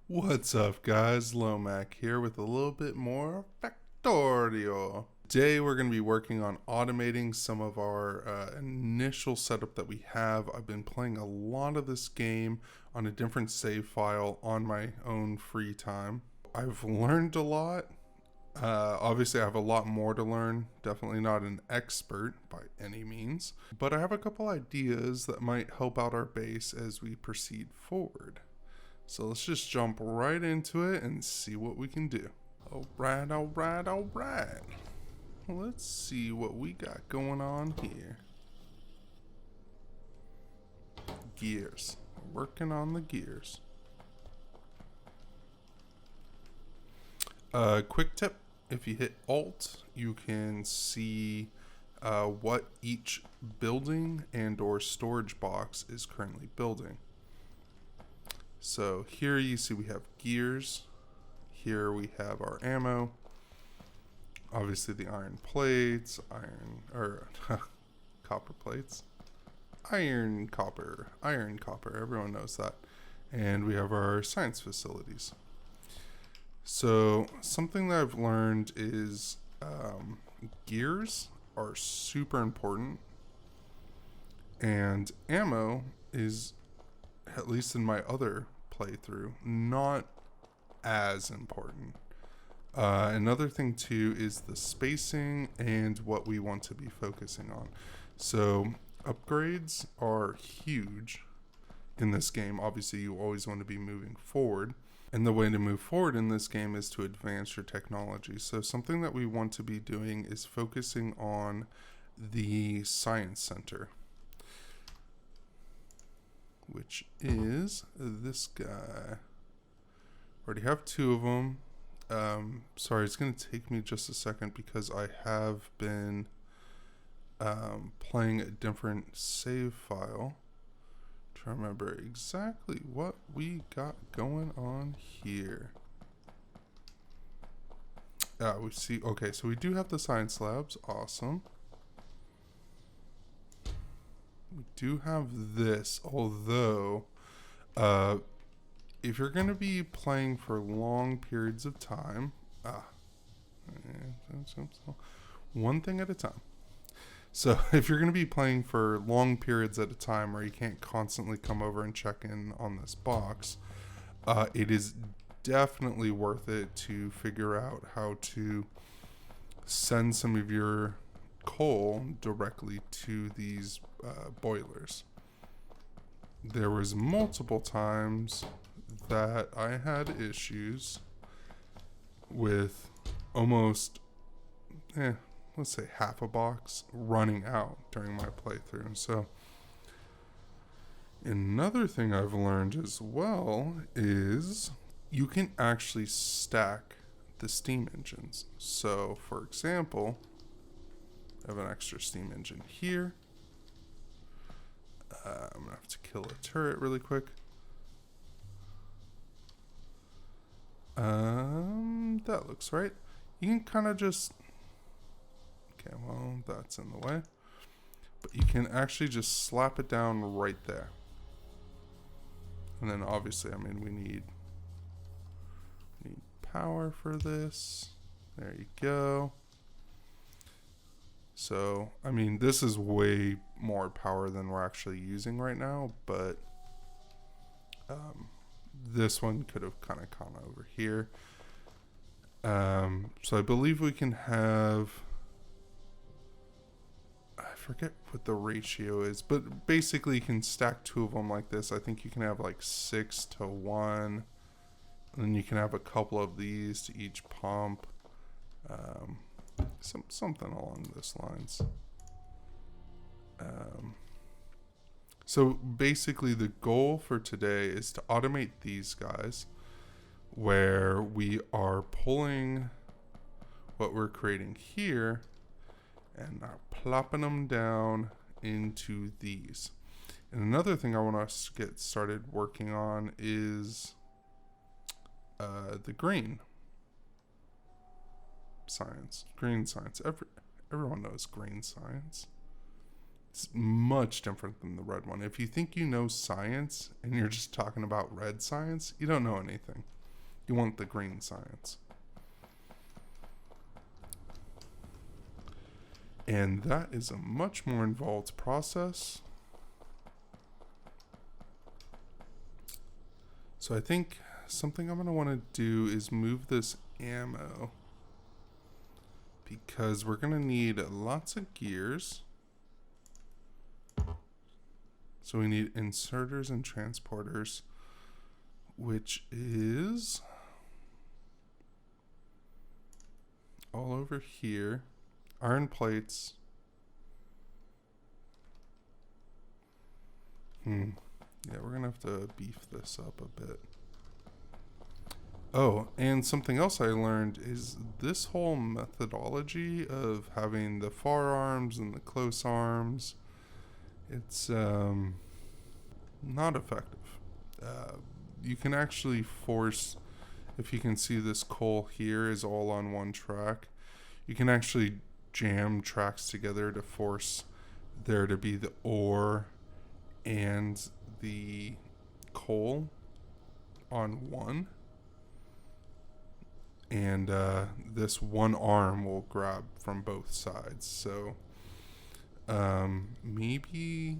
What's up, guys? LowMac here with a little bit more Factorio. Today we're going to be working on automating some of our initial setup that we have. I've been playing a lot of this game on a different save file on my own free time. I've learned a lot. Obviously, I have a lot more to learn. Definitely not an expert by any means. But I have a couple ideas that might help out our base as we proceed forward. So let's just jump right into it and see what we can do. Alright, alright, alright. Let's see what we got going on here. Gears. Working on the gears. Quick tip, if you hit Alt, you can see what each building and or storage box is currently building. So here you see we have gears. Here we have our ammo. Obviously the iron plates, copper plates. Iron, copper, everyone knows that. And we have our science facilities. So something that I've learned is gears are super important. And ammo is, at least in my other playthrough, not as important. Another thing too is the spacing and what we want to be focusing on. So upgrades are huge in this game. Obviously you always want to be moving forward, and the way to move forward in this game is to advance your technology. So something that we want to be doing is focusing on the science center, which is this guy. Already have two of them. Sorry, it's going to take me just a second because I have been playing a different save file. Trying to remember exactly what we got going on here. We see, okay, so we do have the science labs. Awesome. We do have this, although if you're going to be playing for long periods of time, one thing at a time. So if you're going to be playing for long periods at a time where you can't constantly come over and check in on this box, it is definitely worth it to figure out how to send some of your coal directly to these boilers. There was multiple times that I had issues with almost, let's say half a box running out during my playthrough. So another thing I've learned as well is you can actually stack the steam engines. So for example, I have an extra steam engine here. I'm gonna have to kill a turret really quick. That looks right. You can kind of just, okay, well, that's in the way. But you can actually just slap it down right there. And then obviously, I mean, we need power for this. There you go. So, I mean, this is way more power than we're actually using right now, but this one could have kind of gone over here. So I believe we can have, I forget what the ratio is, but basically you can stack two of them like this. I think you can have like 6 to 1, and then you can have a couple of these to each pump. Something along those lines. So basically the goal for today is to automate these guys, where we are pulling what we're creating here and are plopping them down into these. And another thing I want us to get started working on is the green science. Everyone knows green science. It's much different than the red one. If you think you know science and you're just talking about red science, you don't know anything. You want the green science. And that is a much more involved process. So I think something I'm going to want to do is move this ammo, because we're going to need lots of gears. So we need inserters and transporters, which is all over here. Iron plates. Yeah, we're gonna have to beef this up a bit. Oh, and something else I learned is this whole methodology of having the far arms and the close arms. It's not effective. You can actually force, if you can see this coal here is all on one track, you can actually jam tracks together to force there to be the ore and the coal on one. And this one arm will grab from both sides. So maybe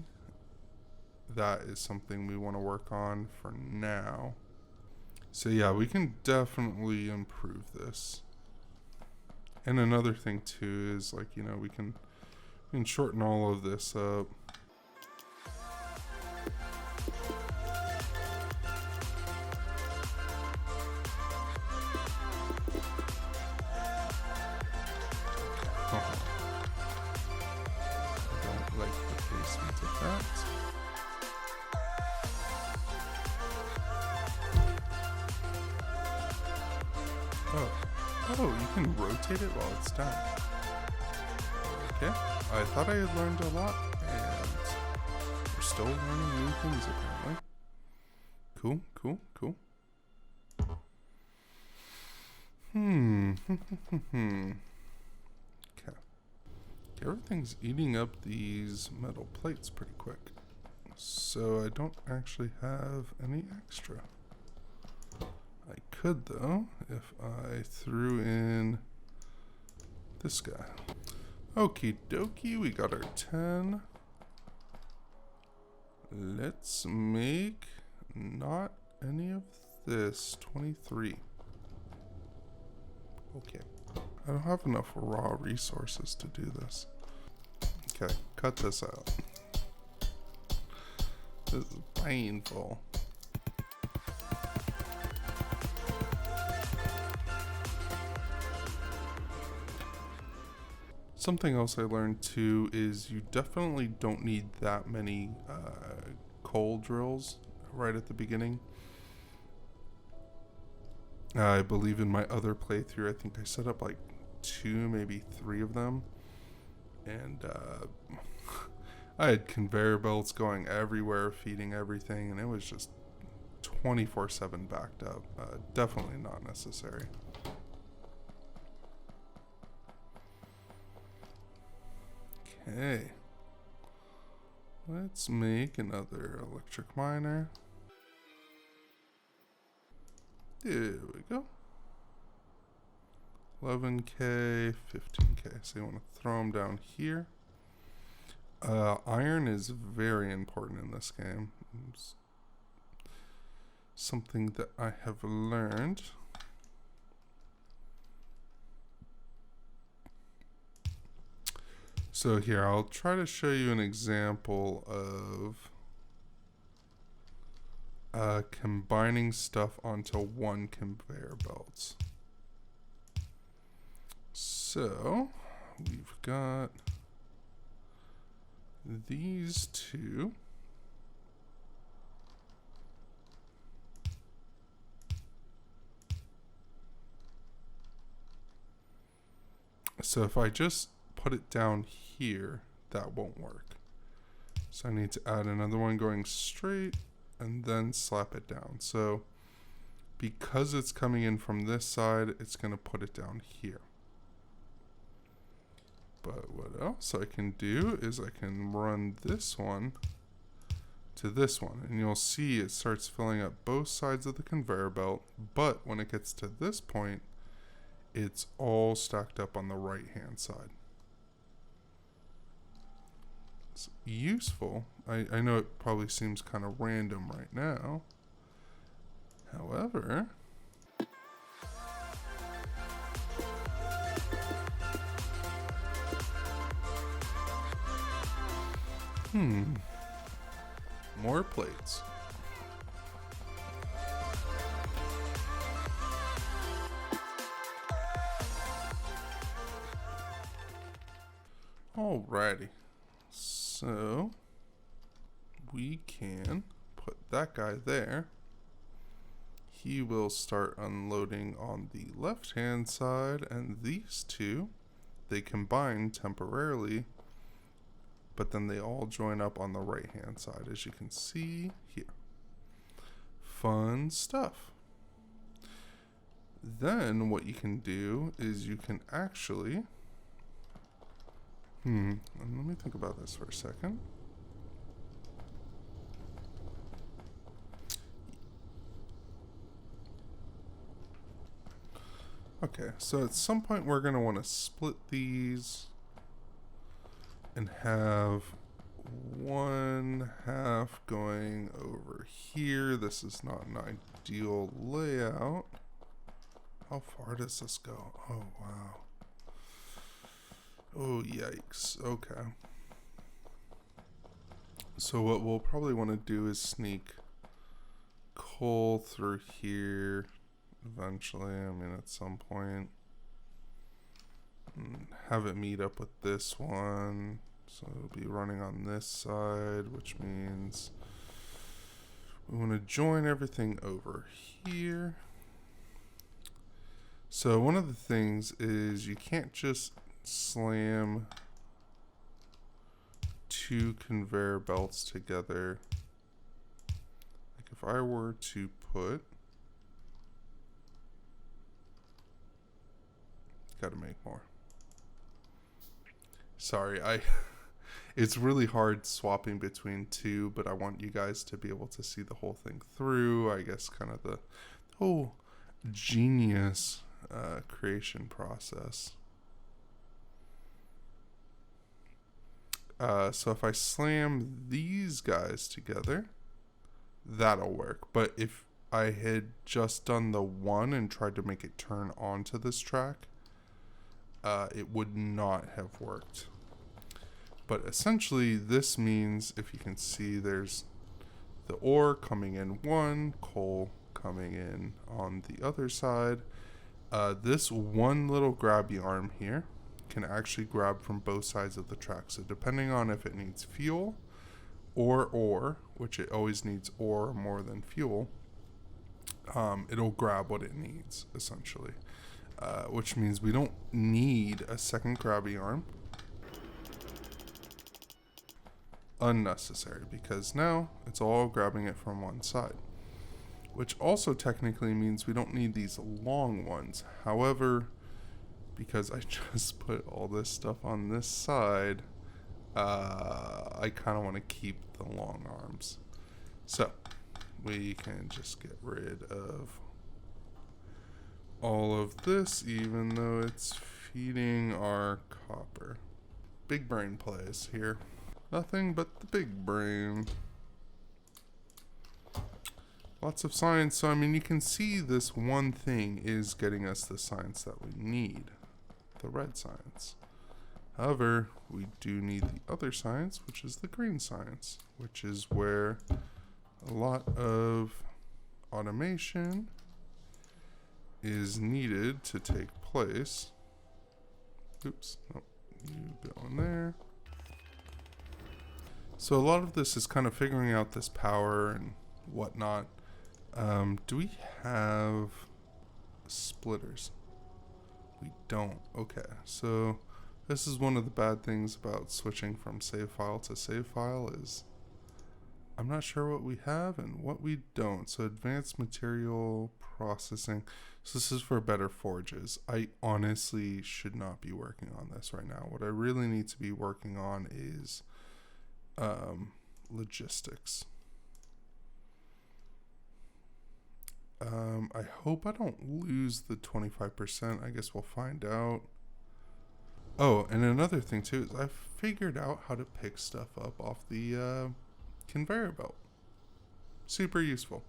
that is something we want to work on for now. So yeah, we can definitely improve this. And another thing too is, like, you know, we can shorten all of this up. I don't like the placement of that. Oh, you can rotate it while it's down. Okay, I thought I had learned a lot, and we're still learning new things apparently. Cool. Okay. Everything's eating up these metal plates pretty quick. So I don't actually have any extra. I could though, if I threw in this guy. Okie dokie, we got our 10. Let's make not any of this. 23. Okay. I don't have enough raw resources to do this. Okay, cut this out. This is painful. Something else I learned too is you definitely don't need that many coal drills right at the beginning. I believe in my other playthrough, I think I set up like 2, maybe 3 of them. And I had conveyor belts going everywhere, feeding everything, and it was just 24/7 backed up. Definitely not necessary. Okay. Let's make another electric miner. There we go. 11k, 15k. So you want to throw them down here. Iron is very important in this game. It's something that I have learned. So here, I'll try to show you an example of combining stuff onto one conveyor belt. So we've got these two. So if I just put it down here, that won't work. So I need to add another one going straight and then slap it down. So because it's coming in from this side, it's going to put it down here. But what else I can do is I can run this one to this one, and you'll see it starts filling up both sides of the conveyor belt, but when it gets to this point, it's all stacked up on the right hand side. It's useful. I know it probably seems kind of random right now. However, more plates. Alrighty, so we can put that guy there. He will start unloading on the left hand side, and these two, they combine temporarily, but then they all join up on the right hand side, as you can see here. Fun stuff. Then what you can do is you can actually let me think about this for a second. Okay, so at some point we're going to want to split these and have one half going over here. This is not an ideal layout. How far does this go? Oh, wow. Oh, yikes. Okay. So what we'll probably want to do is sneak coal through here eventually. I mean, at some point. And have it meet up with this one. So it'll be running on this side, which means we want to join everything over here. So one of the things is you can't just slam two conveyor belts together. Like if I were to put, gotta make more. Sorry, it's really hard swapping between two, but I want you guys to be able to see the whole thing through. I guess kind of the whole genius creation process. So if I slam these guys together, that'll work. But if I had just done the one and tried to make it turn onto this track, it would not have worked. But essentially this means, if you can see, there's the ore coming in one, coal coming in on the other side. This one little grabby arm here can actually grab from both sides of the track. So depending on if it needs fuel or ore, which it always needs ore more than fuel, it'll grab what it needs, essentially. Which means we don't need a second grabby arm. Unnecessary, because now it's all grabbing it from one side. Which also technically means we don't need these long ones. However, because I just put all this stuff on this side, I kind of want to keep the long arms. So we can just get rid of all of this, even though it's feeding our copper. Big brain plays here. Nothing but the big brain. Lots of science. So I mean, you can see this one thing is getting us the science that we need. The red science. However, we do need the other science, which is the green science, which is where a lot of automation is needed to take place. Oops, nope, you go in there. So a lot of this is kind of figuring out this power and whatnot. Do we have splitters? We don't. Okay, so this is one of the bad things about switching from save file to save file is I'm not sure what we have and what we don't. So advanced material processing. So this is for better forges. I honestly should not be working on this right now. What I really need to be working on is logistics. I hope I don't lose the 25%. I guess we'll find out. Oh, and another thing too is I figured out how to pick stuff up off the conveyor belt. Super useful.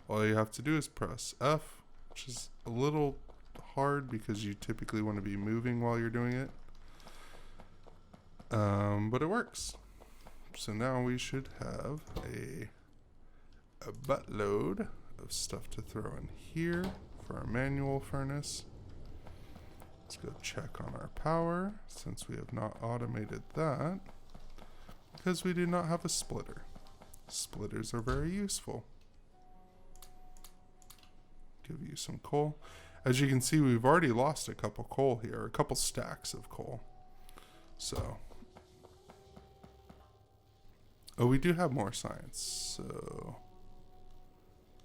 All you have to do is press F, which is a little hard because you typically want to be moving while you're doing it. But it works. So now we should have a buttload of stuff to throw in here for our manual furnace. Let's go check on our power since we have not automated that because we do not have a splitter. Splitters are very useful. Give you some coal. As you can see, we've already lost a couple coal here, a couple stacks of coal. So, oh, we do have more science, so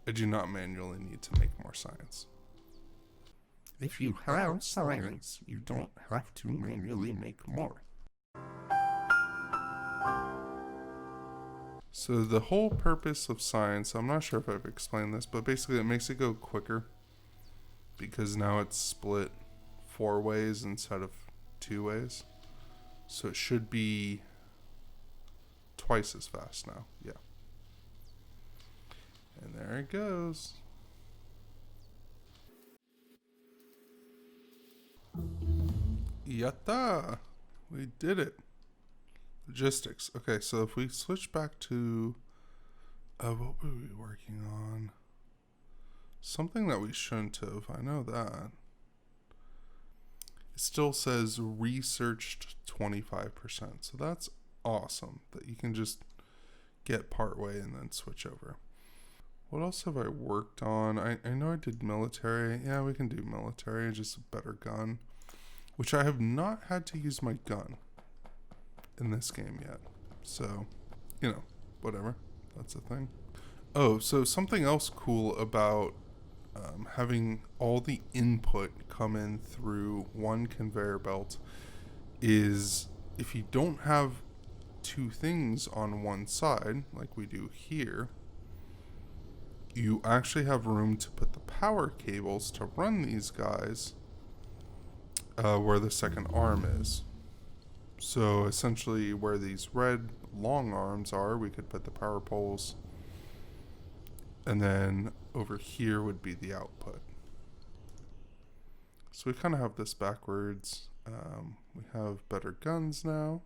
I do not manually need to make more science. If you have science, you don't have to manually make more. So the whole purpose of science, I'm not sure if I've explained this, but basically it makes it go quicker because now it's split 4 ways instead of 2 ways. So it should be twice as fast now. Yeah. And there it goes. Yatta! We did it. Logistics. Okay, so if we switch back to what were we working on? Something that we shouldn't have. I know that. It still says researched 25%. So that's awesome that you can just get part way and then switch over. What else have I worked on? I know I did military. Yeah, we can do military, just a better gun. Which I have not had to use my gun in this game yet. So, you know, whatever. That's a thing. Oh, so something else cool about having all the input come in through one conveyor belt is if you don't have 2 things on one side, like we do here, you actually have room to put the power cables to run these guys where the second arm is. So essentially where these red long arms are, we could put the power poles, and then over here would be the output. So we kind of have this backwards. We have better guns now,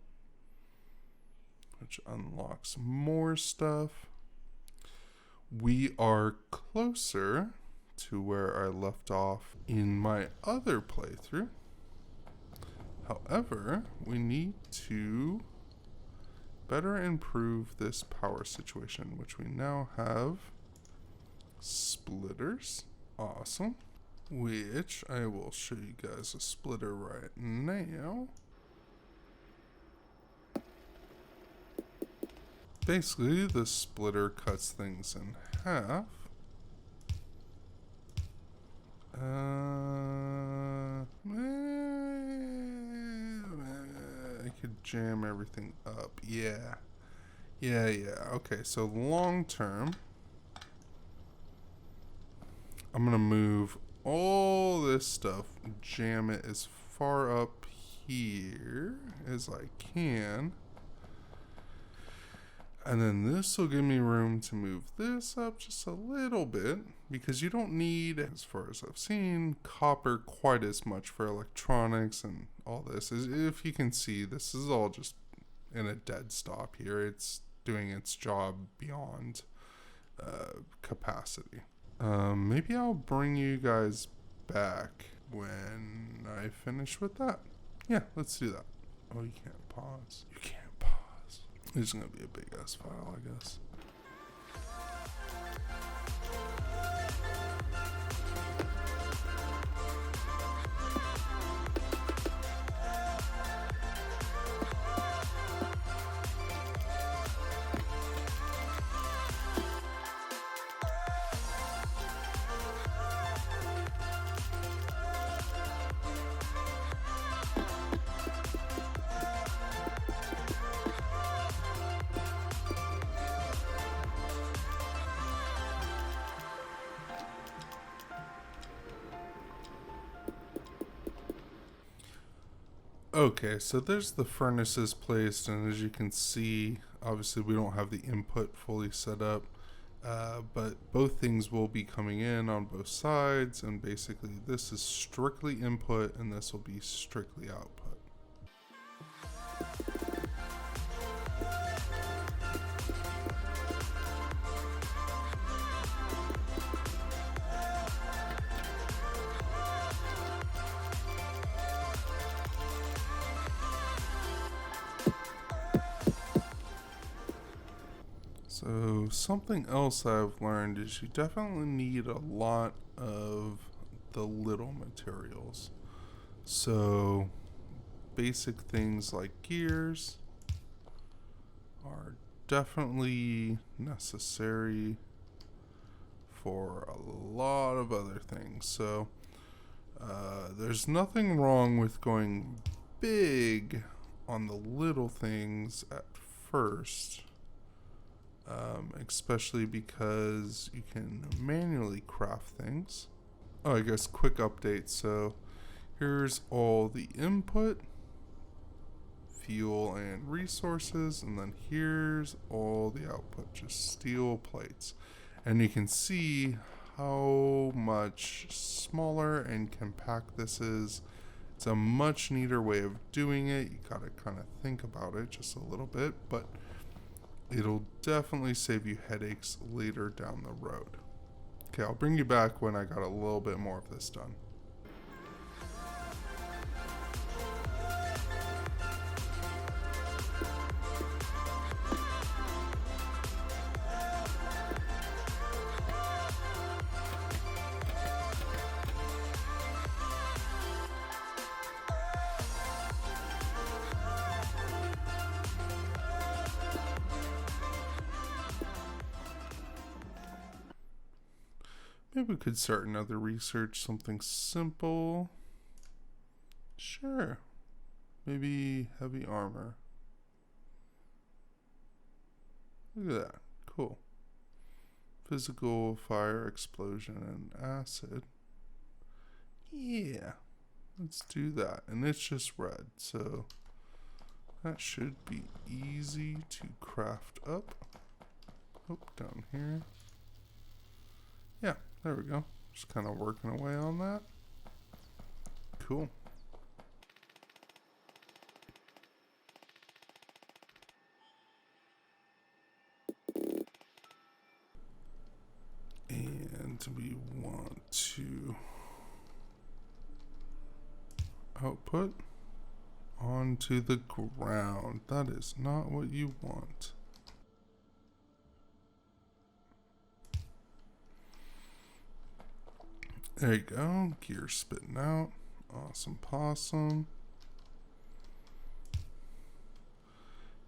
which unlocks more stuff. We are closer to where I left off in my other playthrough. However, we need to better improve this power situation, which we now have splitters. Awesome. Which I will show you guys a splitter right now. Basically, the splitter cuts things in half. I could jam everything up. Yeah. Okay, so long term, I'm going to move all this stuff, jam it as far up here as I can. And then this will give me room to move this up just a little bit, because you don't need, as far as I've seen, copper quite as much for electronics and all this. If you can see, this is all just in a dead stop here. It's doing its job beyond capacity. Maybe I'll bring you guys back when I finish with that. Yeah, let's do that. Oh, you can't pause. You can't pause. It's gonna be a big ass file, I guess. Okay, so there's the furnaces placed, and as you can see, obviously we don't have the input fully set up, but both things will be coming in on both sides, and basically this is strictly input, and this will be strictly output. So something else I've learned is you definitely need a lot of the little materials. So basic things like gears are definitely necessary for a lot of other things. So there's nothing wrong with going big on the little things at first. Especially because you can manually craft things. Oh, I guess quick update. So here's all the input, fuel and resources, and then here's all the output, just steel plates. And you can see how much smaller and compact this is. It's a much neater way of doing it. You gotta kind of think about it just a little bit, but it'll definitely save you headaches later down the road. Okay, I'll bring you back when I got a little bit more of this done. Maybe we could start another research, something simple. Sure. Maybe heavy armor. Look at that. Cool. Physical, fire, explosion, and acid. Yeah. Let's do that. And it's just red, so that should be easy to craft up. Oh, down here. Yeah, there we go. Just kind of working away on that. Cool. And we want to output onto the ground. That is not what you want. There you go. Gear spitting out. Awesome possum.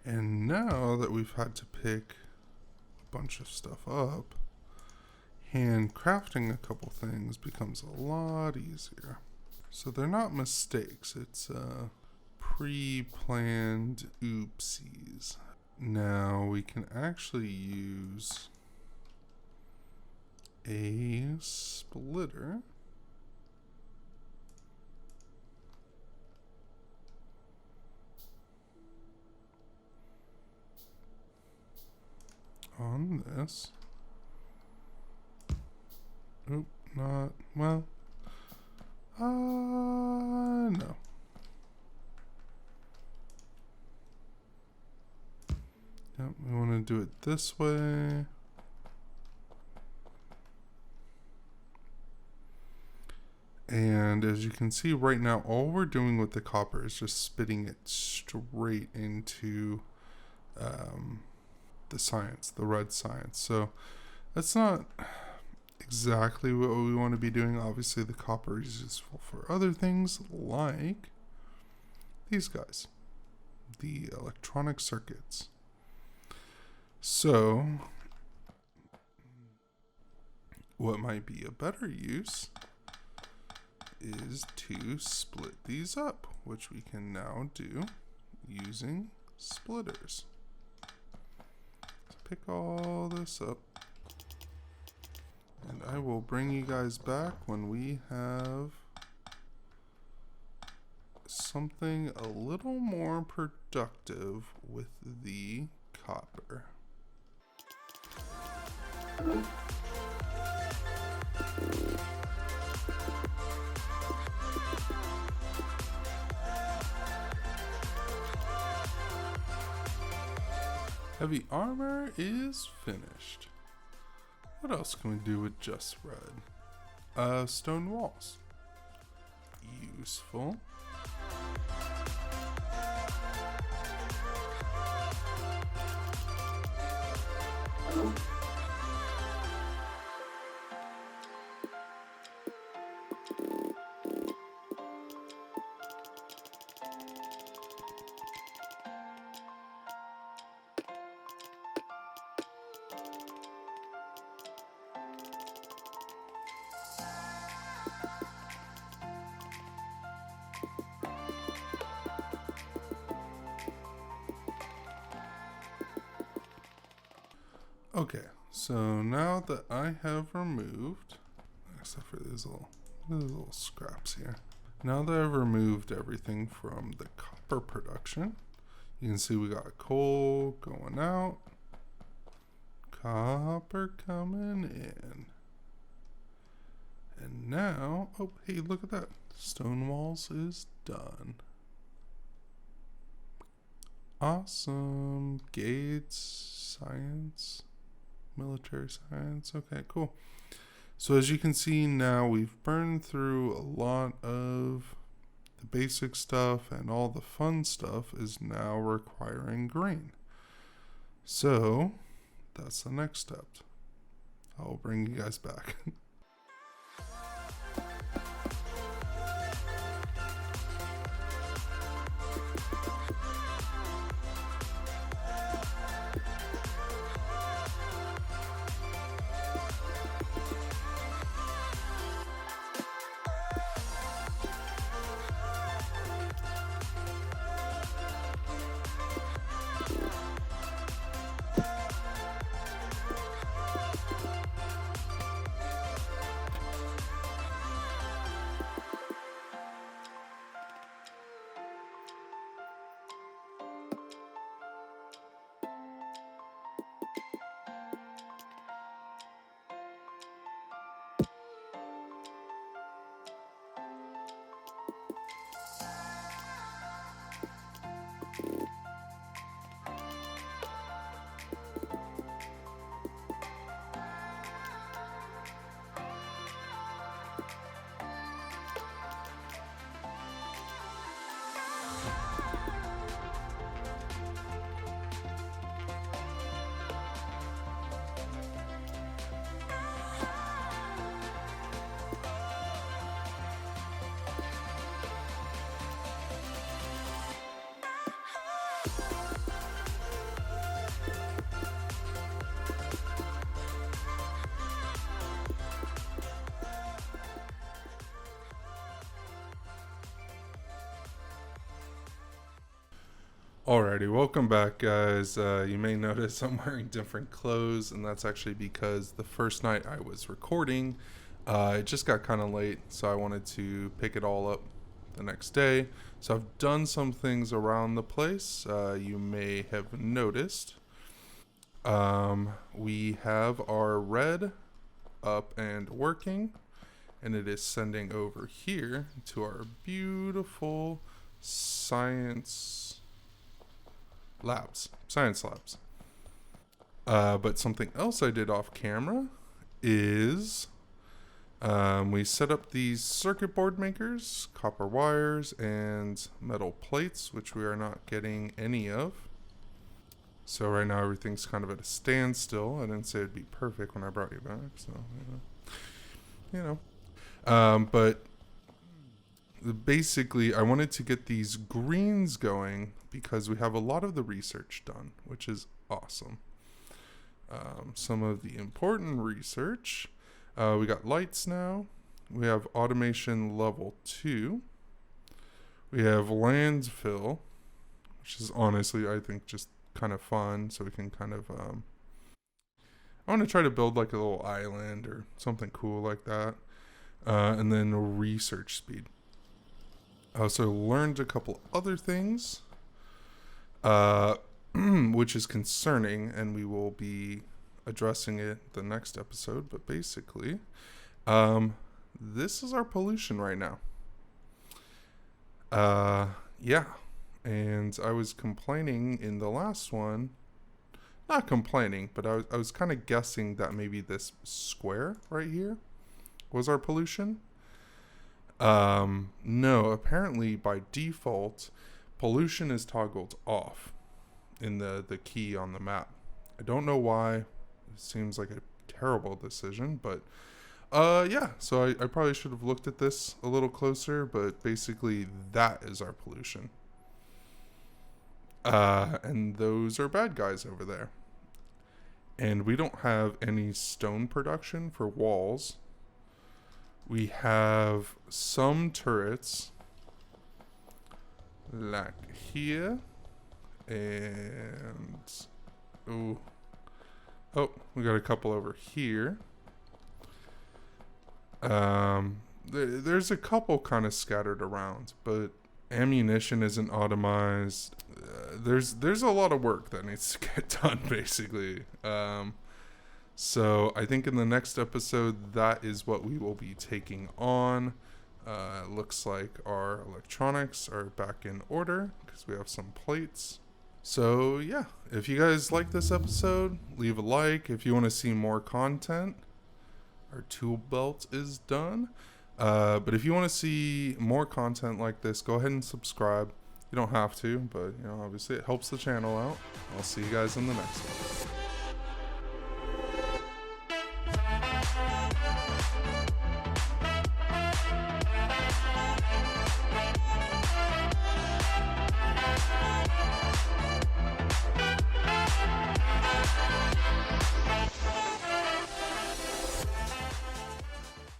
And now that we've had to pick a bunch of stuff up, hand crafting a couple things becomes a lot easier. So they're not mistakes. It's pre-planned oopsies. Now we can actually use a splitter on this. Oop, not, well, no. Yep, we want to do it this way. And as you can see right now, all we're doing with the copper is just spitting it straight into the science, the red science. So that's not exactly what we want to be doing. Obviously, the copper is useful for other things like these guys, the electronic circuits. So what might be a better use is to split these up, which we can now do using splitters. Let's pick all this up, and I will bring you guys back when we have something a little more productive with the copper. Heavy armor is finished. What else can we do with just red? Stone walls. Useful. Okay, so now that I have removed, except for these little scraps here. Now that I've removed everything from the copper production, you can see we got coal going out, copper coming in. And now, oh, hey, look at that. Stone walls is done. Awesome. Gates, science. Military science. Okay, cool. So as you can see now, we've burned through a lot of the basic stuff, and all the fun stuff is now requiring grain. So that's the next step. I'll bring you guys back. Alrighty, welcome back, guys. You may notice I'm wearing different clothes, and that's actually because the first night I was recording, it just got kind of late, so I wanted to pick it all up the next day. So I've done some things around the place. You may have noticed. We have our red up and working, and it is sending over here to our beautiful science labs. But something else I did off camera is we set up these circuit board makers, copper wires, and metal plates, which we are not getting any of. So right now everything's kind of at a standstill. I didn't say it'd be perfect when I brought you back, so but basically I wanted to get these greens going because we have a lot of the research done, which is awesome. Some of the important research, we got lights now. We have automation level 2. We have landfill, which is honestly, I think, just kind of fun. So we can kind of, I want to try to build like a little island or something cool like that. And then research speed. I also learned a couple other things, which is concerning, and we will be addressing it the next episode. But basically, this is our pollution right now. Yeah. And I was complaining in the last one. Not complaining, but I was kind of guessing that maybe this square right here was our pollution. No, apparently by default, pollution is toggled off in the key on the map. I don't know why. It seems like a terrible decision, but yeah, so I probably should have looked at this a little closer, but basically that is our pollution. And those are bad guys over there. And we don't have any stone production for walls. We have some turrets, like here, and oh, we got a couple over here. There's a couple kind of scattered around, but ammunition isn't automized. There's a lot of work that needs to get done, basically. So I think in the next episode, that is what we will be taking on. It looks like our electronics are back in order because we have some plates. So yeah, if you guys like this episode, leave a like. If you want to see more content, our tool belt is done. But if you want to see more content like this, go ahead and subscribe. You don't have to, but obviously it helps the channel out. I'll see you guys in the next one.